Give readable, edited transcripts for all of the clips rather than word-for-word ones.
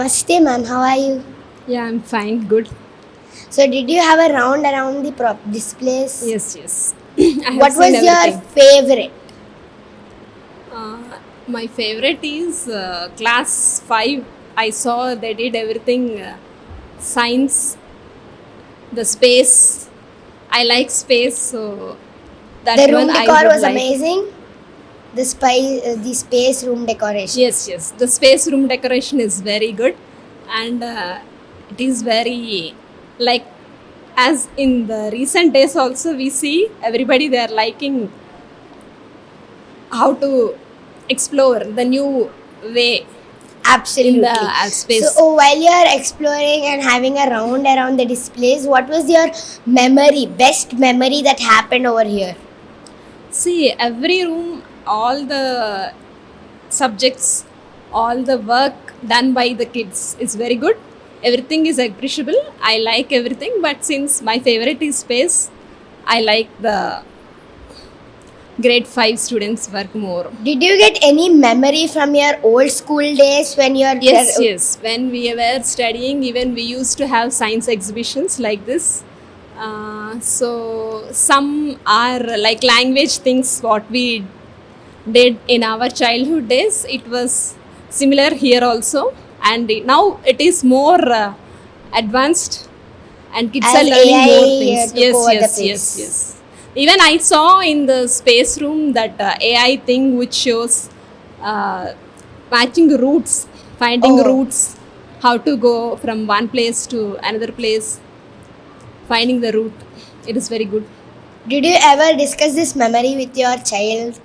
Namaste, ma'am. How are you? Yeah, I'm fine. Good. So, did you have a round around the displays? Yes. I have What seen was your everything. favorite? My favorite is class 5. I saw they did everything science, the space. I like space, so that The one room I decor would was like. amazing. The space room decoration. Yes. The space room decoration is very good, and it is very like as in the recent days also we see everybody they are liking how to explore the new way in the Absolutely. So, space. while you are exploring and having a round around the displays, what was your best memory that happened over here? See, every room, all the subjects, all the work done by the kids is very good. Everything is appreciable. I like everything, but since my favorite is space, I like the grade 5 students work more. Did you get any memory from your old school days when you're Yes. When we were studying, even we used to have science exhibitions like this. So some are like language things what we did in our childhood days. It was similar here also, and now it is more advanced, and kids are as learning more AI things. took over the place? Yes. Even I saw in the space room that AI thing which shows uh, matching routes, finding Oh, routes, how to go from one place to another place, finding the route. It is very good. did you ever discuss this memory with your child?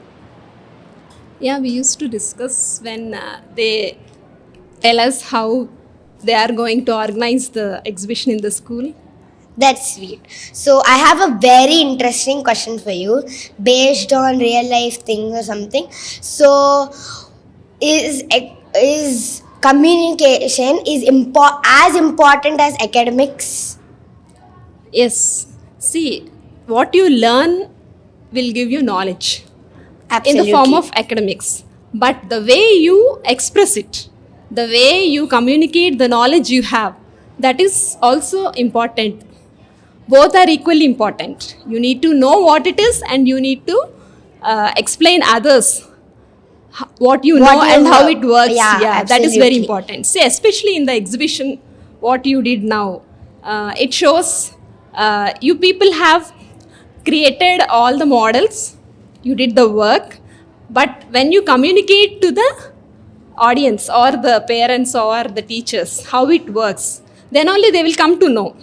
Yeah, we used to discuss when they tell us how they are going to organize the exhibition in the school. That's sweet. So I have a very interesting question for you, based on real life things or something. So is communication as important as academics? Yes. See, what you learn will give you knowledge in the form Absolutely. of academics. But the way you express it, the way you communicate the knowledge you have, that is also important. Both are equally important. You need to know what it is, and you need to explain others what you know What you and how it know? works. Yeah, Yeah, that is very absolutely. important. See, especially in the exhibition what you did now, it shows you people have created all the models, you did the work, but when you communicate to the audience or the parents or the teachers how it works, then only they will come to know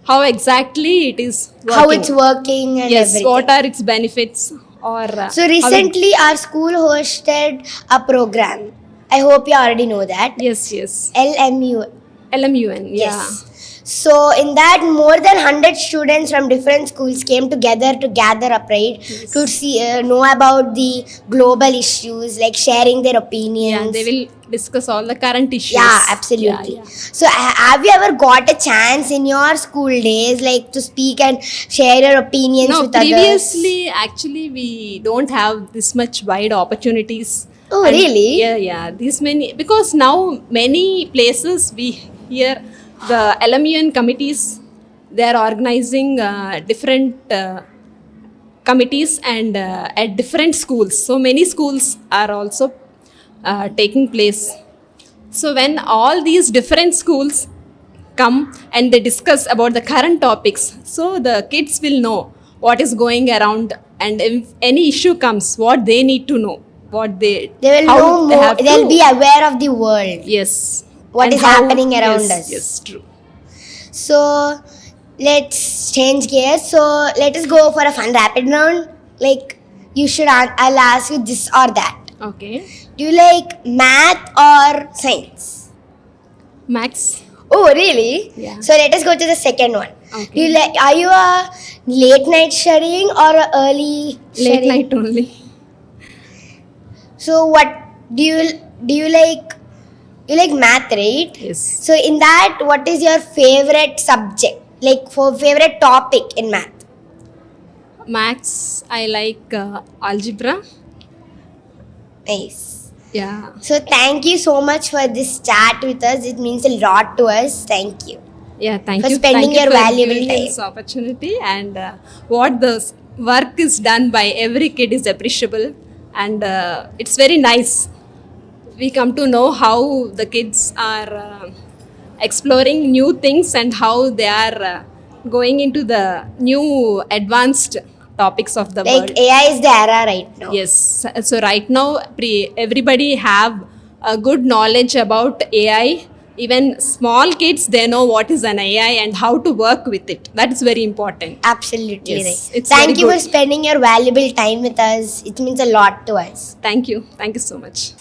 how exactly it is How it's working. working and Yes, what everything. are its benefits, or So how it. recently, our school hosted a program. I hope you already know that. Yes. LMU. LMUN, yeah. Yes. So in that, more than 100 students from different schools came together to gather up, right? To Yes. see, know about the global issues, like sharing their Yeah, they opinions. will discuss all the current Yeah, issues. absolutely. Yeah. So, have you ever got a chance in your school days, like to speak and share your opinions No, with others? previously, actually, we don't have this much wide opportunities. Oh, And really? this many, because now many places we hear the LMUN committees, they are organizing different committees and at different schools. So many schools are also taking place. So when all these different schools come and they discuss about the current topics, so the kids will know what is going around, and if any issue comes, what they need to know, what they They will how know they more, have they'll be to. aware of the world, Yes, what and is how. happening around Yes, us. true. So, let's change gears. So, let us go for a fun rapid round. Like, I'll ask you this or that. Okay. Do you like math or science? Max. Oh, really? Yeah. So let us go to the second one. Okay. Are you a late night studying or a early Late night studying? only. So what do you like? You like math, right? Yes. So in that, what is your favorite subject? Like for favorite topic in math? Max, I like algebra. Nice. Yeah. So thank you so much for this chat with us. It means a lot to us. Thank you. Yeah, thank For you. spending Thank you your for valuable giving me time. this opportunity. And what the work is done by every kid is appreciable, and it's very nice. We come to know how the kids are exploring new things and how they are going into the new advanced topics of the Like world. AI is the era right now. Yes. So right now, everybody have a good knowledge about AI. Even small kids, they know what is an AI and how to work with it. That is very important. Absolutely Yes, right. it's very Thank you for good. spending your valuable time with us. It means a lot to us. Thank you. Thank you so much.